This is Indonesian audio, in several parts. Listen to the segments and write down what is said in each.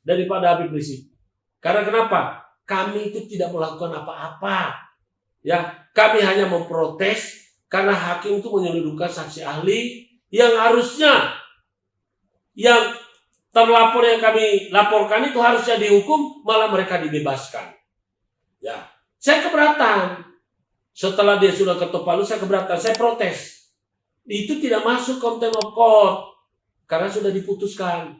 daripada Habib Rizik. Karena kenapa? Kami itu tidak melakukan apa-apa. Ya, kami hanya memprotes karena hakim itu menyeludupkan saksi ahli yang harusnya yang terlapor yang kami laporkan itu harusnya dihukum, malah mereka dibebaskan. Ya, saya keberatan. Setelah dia sudah ketok palu, saya keberatan, saya protes. Itu tidak masuk contempt of court karena sudah diputuskan.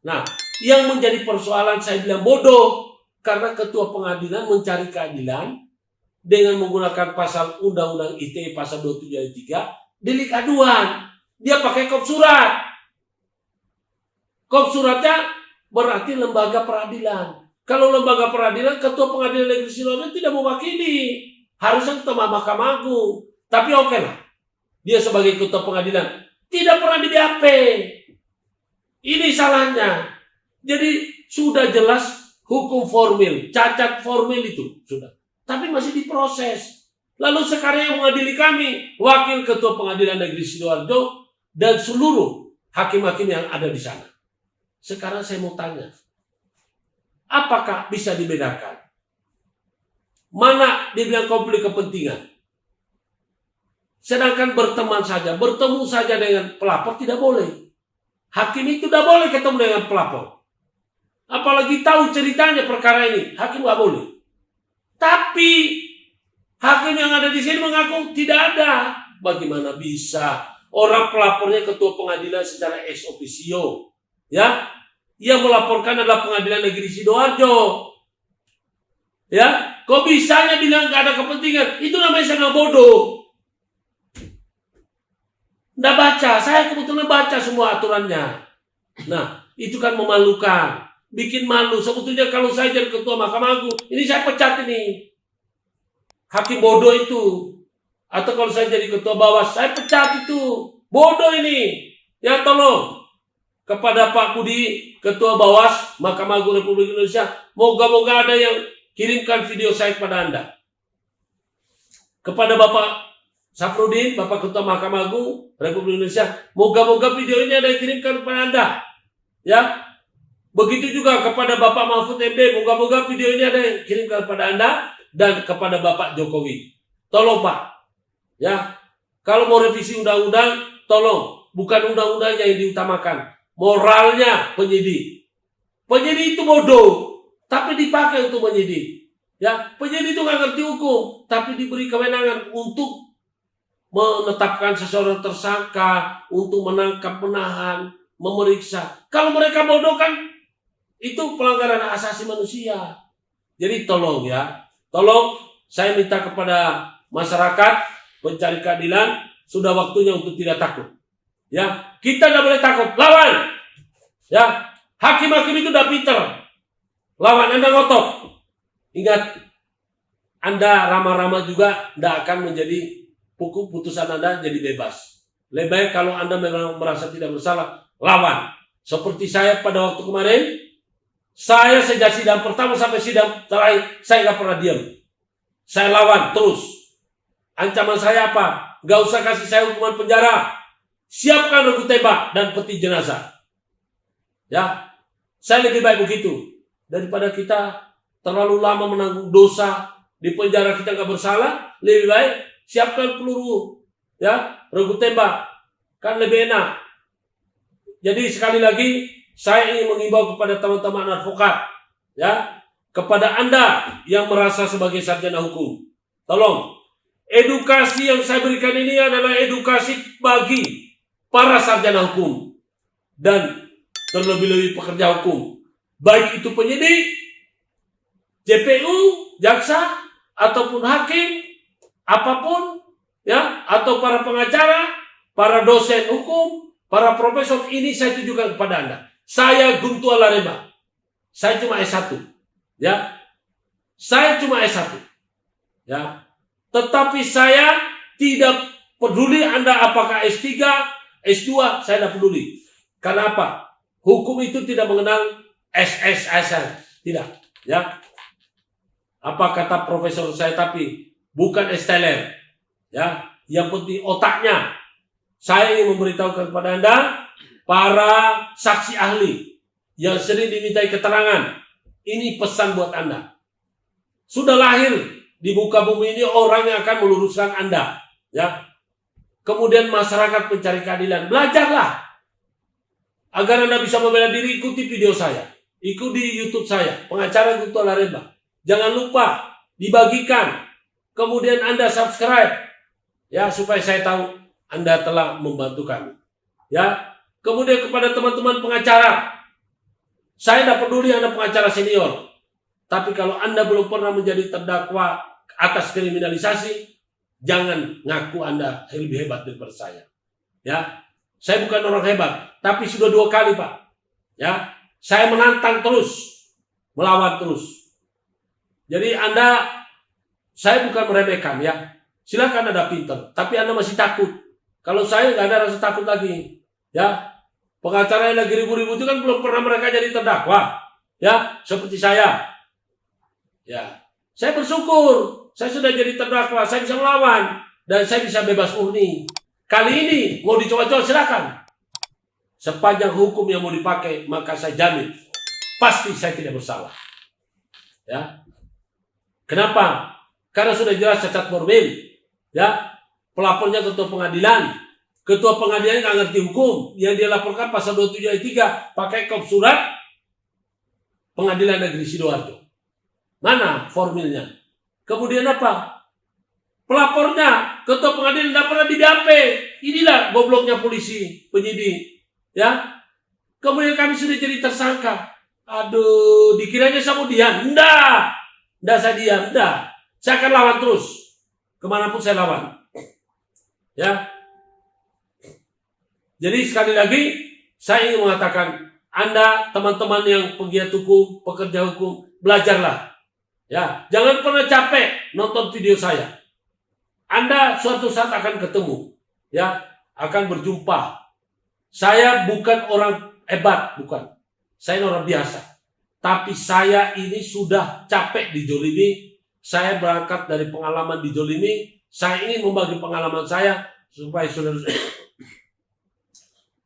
Nah, yang menjadi persoalan saya bilang bodoh karena ketua pengadilan mencari keadilan dengan menggunakan pasal Undang-Undang ITE pasal 27 ayat 3 delik aduan. Dia pakai kop surat. Kop suratnya berarti lembaga peradilan. Kalau lembaga peradilan, ketua pengadilan negeri Sidoarjo tidak mewakili. Harusnya ketua Mahkamah Agung. Tapi oke lah. Dia sebagai ketua pengadilan tidak pernah di BAP. Ini salahnya. Jadi sudah jelas hukum formil, cacat formil itu sudah. Tapi masih diproses. Lalu sekarang yang mengadili kami, wakil ketua pengadilan negeri Sidoarjo dan seluruh hakim-hakim yang ada di sana. Sekarang saya mau tanya, apakah bisa dibedakan? Mana dibilang konflik kepentingan? Sedangkan berteman saja, bertemu saja dengan pelapor tidak boleh. Hakim itu tidak boleh ketemu dengan pelapor. Apalagi tahu ceritanya perkara ini, hakim nggak boleh. Tapi hakim yang ada di sini mengaku tidak ada. Bagaimana bisa orang pelapornya ketua pengadilan secara ex officio, ya? Yang melaporkan adalah pengadilan negeri Sidoarjo. Ya, kok bisanya bilang gak ada kepentingan? Itu namanya sangat bodoh. Nggak baca, saya kebetulan baca semua aturannya. Nah, itu kan memalukan, bikin malu. Sebetulnya kalau saya jadi ketua Mahkamah Agung, ini saya pecat ini hakim bodoh itu. Atau kalau saya jadi ketua Bawas, saya pecat itu. Bodoh ini. Ya tolong kepada Pak Budi, ketua Bawas Mahkamah Agung Republik Indonesia, moga-moga ada yang kirimkan video saya kepada Anda. Kepada Bapak Safrudin, Bapak Ketua Mahkamah Agung Republik Indonesia, moga-moga video ini ada yang kirimkan kepada Anda. Ya, begitu juga kepada Bapak Mahfud MD, moga-moga video ini ada yang kirimkan kepada Anda dan kepada Bapak Jokowi. Tolong Pak, ya, kalau mau revisi undang-undang, tolong bukan undang-undangnya yang diutamakan, moralnya penyidik. Penyidik itu bodoh, tapi dipakai untuk menyidik. Ya, penyidik itu nggak ngerti hukum, tapi diberi kewenangan untuk menetapkan seseorang tersangka, untuk menangkap, menahan, memeriksa. Kalau mereka bodoh kan, itu pelanggaran hak asasi manusia. Jadi tolong ya, tolong saya minta kepada masyarakat pencari keadilan, sudah waktunya untuk tidak takut. Ya, kita nggak boleh takut, lawan. Ya, hakim-hakim itu udah pinter. Lawan, Anda ngotot. Ingat, Anda ramah-ramah juga tidak akan menjadi hukum putusan Anda jadi bebas. Lebih baik kalau Anda memang merasa tidak bersalah, lawan. Seperti saya pada waktu kemarin, saya sejak sidang pertama sampai sidang terakhir, saya nggak pernah diam. Saya lawan terus. Ancaman saya apa? Gak usah kasih saya hukuman penjara. Siapkan regu tembak dan peti jenazah. Ya, saya lebih baik begitu daripada kita terlalu lama menanggung dosa di penjara kita nggak bersalah. Lebih baik siapkan peluru, ya, regu tembak, kan lebih enak. Jadi sekali lagi saya ingin mengimbau kepada teman-teman advokat, ya, kepada Anda yang merasa sebagai sarjana hukum, tolong edukasi yang saya berikan ini adalah edukasi bagi para sarjana hukum dan terlebih-lebih pekerja hukum, baik itu penyidik, JPU, jaksa, ataupun hakim, apapun, ya, atau para pengacara, para dosen hukum, para profesor. Ini saya tujukan kepada Anda. Saya Guntur Alarema, saya cuma S1, ya, saya cuma S1, ya, tetapi saya tidak peduli Anda apakah S3, S2, saya tidak peduli. Karena apa? Hukum itu tidak mengenal SSSN, tidak, ya. Apa kata profesor saya, tapi bukan esteller, ya. Yang penting otaknya. Saya ingin memberitahukan kepada Anda, para saksi ahli yang sering dimintai keterangan. Ini pesan buat Anda. Sudah lahir di muka bumi ini orang yang akan meluruskan Anda. Ya. Kemudian masyarakat pencari keadilan. Belajarlah. Agar Anda bisa membela diri, ikuti video saya. Ikuti YouTube saya. Pengacara Guntur Alaremba. Jangan lupa dibagikan. Kemudian Anda subscribe. Ya, supaya saya tahu Anda telah membantu kami. Ya. Kemudian kepada teman-teman pengacara. Saya tidak peduli Anda pengacara senior. Tapi kalau Anda belum pernah menjadi terdakwa atas kriminalisasi, jangan ngaku Anda lebih hebat daripada saya. Ya, saya bukan orang hebat, tapi sudah 2 kali, Pak. Ya, saya menantang terus, melawan terus. Jadi saya bukan meremehkan ya. Silakan Anda pintar, tapi Anda masih takut. Kalau saya nggak ada rasa takut lagi. Ya. Pengacara yang lagi ribu-ribu itu kan belum pernah mereka jadi terdakwa. Ya, seperti saya. Ya, saya bersyukur. Saya sudah jadi terdakwa, saya bisa melawan. Dan saya bisa bebas murni. Kali ini, mau dicoba-coba silakan. Sepanjang hukum yang mau dipakai, maka saya jamin. Pasti saya tidak bersalah. Ya. Kenapa? Karena sudah jelas cacat formil. Ya, pelapornya ketua pengadilan. Ketua pengadilan nggak ngerti hukum. Yang dia laporkan pasal 27 ayat 3 pakai kop surat Pengadilan Negeri Sidoarjo. Mana formilnya? Kemudian apa? Pelapornya ketua pengadilan tidak pernah di BAP. Inilah gobloknya polisi, penyidik. Ya. Kemudian kami sudah jadi tersangka. Aduh, dikiranya saya mau diam. Enggak saya diam. Enggak. Saya akan lawan terus. Kemanapun saya lawan. Ya. Jadi sekali lagi, saya ingin mengatakan, Anda teman-teman yang pegiat hukum, pekerja hukum, belajarlah. Ya, jangan pernah capek nonton video saya. Anda suatu saat akan ketemu, ya, akan berjumpa. Saya bukan orang hebat, bukan. Saya orang biasa. Tapi saya ini sudah capek dijolimi. Saya berangkat dari pengalaman dijolimi. Saya ingin membagi pengalaman saya supaya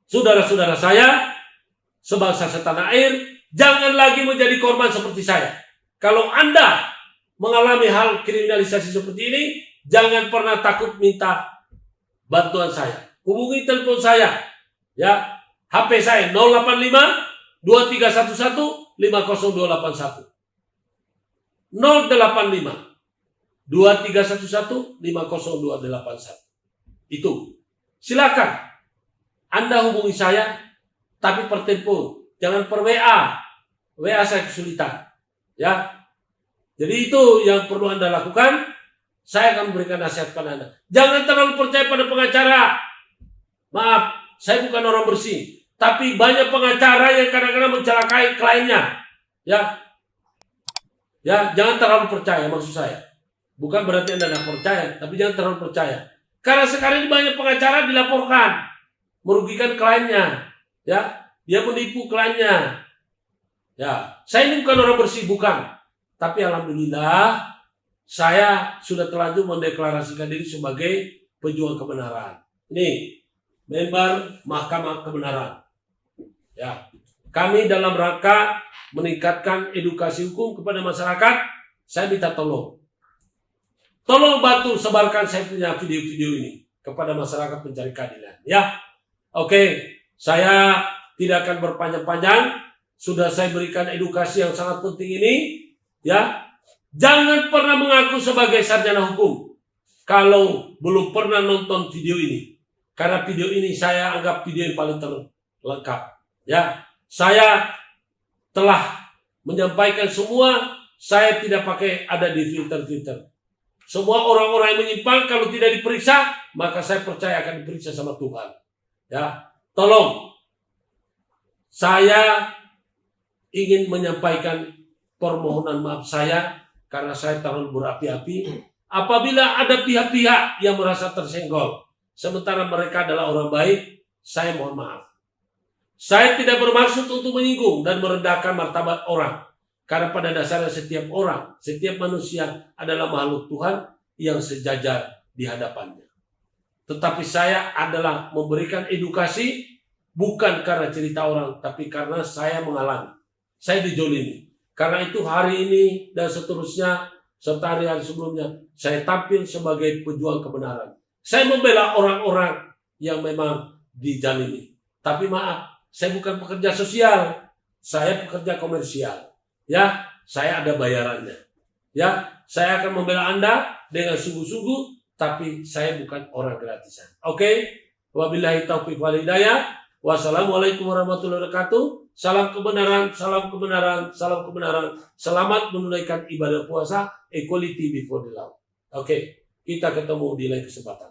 saudara-saudara saya sebangsa setanah air jangan lagi menjadi korban seperti saya. Kalau Anda mengalami hal kriminalisasi seperti ini, jangan pernah takut minta bantuan saya. Hubungi telepon saya. Ya, HP saya 085 2311 50281. 085 2311 50281. Itu. Silakan Anda hubungi saya, tapi per telepon, jangan per WA. WA saya kesulitan. Ya. Jadi itu yang perlu Anda lakukan. Saya akan memberikan nasihat pada Anda. Jangan terlalu percaya pada pengacara. Maaf, saya bukan orang bersih. Tapi banyak pengacara yang kadang-kadang mencelakai kliennya. Ya. Ya, jangan terlalu percaya maksud saya. Bukan berarti Anda tidak percaya, tapi jangan terlalu percaya. Karena sekarang ini banyak pengacara dilaporkan merugikan kliennya, ya, dia menipu kliennya, ya. Saya ini bukan orang bersih, bukan, tapi alhamdulillah saya sudah terlanjur mendeklarasikan diri sebagai pejuang kebenaran. Ini member Mahkamah Kebenaran, ya. Kami dalam rangka meningkatkan edukasi hukum kepada masyarakat. Saya minta tolong bantu sebarkan saya punya video-video ini kepada masyarakat pencari keadilan, ya. Oke, saya tidak akan berpanjang-panjang. Sudah saya berikan edukasi yang sangat penting ini. Ya, jangan pernah mengaku sebagai sarjana hukum kalau belum pernah nonton video ini. Karena video ini saya anggap video yang paling terlengkap. Ya, saya telah menyampaikan semua. Saya tidak pakai ada di filter-filter. Semua orang-orang yang menyimpang kalau tidak diperiksa, maka saya percaya akan diperiksa sama Tuhan. Ya, tolong. Saya ingin menyampaikan permohonan maaf saya karena saya terlalu berapi-api. Apabila ada pihak-pihak yang merasa tersenggol, sementara mereka adalah orang baik, saya mohon maaf. Saya tidak bermaksud untuk menyinggung dan merendahkan martabat orang. Karena pada dasarnya setiap orang, setiap manusia adalah makhluk Tuhan yang sejajar di hadapannya. Tetapi saya adalah memberikan edukasi Bukan karena cerita orang, tapi karena saya mengalami. Saya dijolimi. Karena itu hari ini dan seterusnya, serta hari-hari sebelumnya, saya tampil sebagai pejuang kebenaran. Saya membela orang-orang yang memang dijolimi. Tapi maaf, saya bukan pekerja sosial. Saya pekerja komersial. Ya, saya ada bayarannya. Ya, saya akan membela Anda dengan sungguh-sungguh, tapi saya bukan orang gratisan. Oke? Wabillahi taufiq wal hidayah. Wassalamualaikum warahmatullahi wabarakatuh. Salam kebenaran, salam kebenaran, salam kebenaran. Selamat menunaikan ibadah puasa, equality before the law. Oke, kita ketemu di lain kesempatan.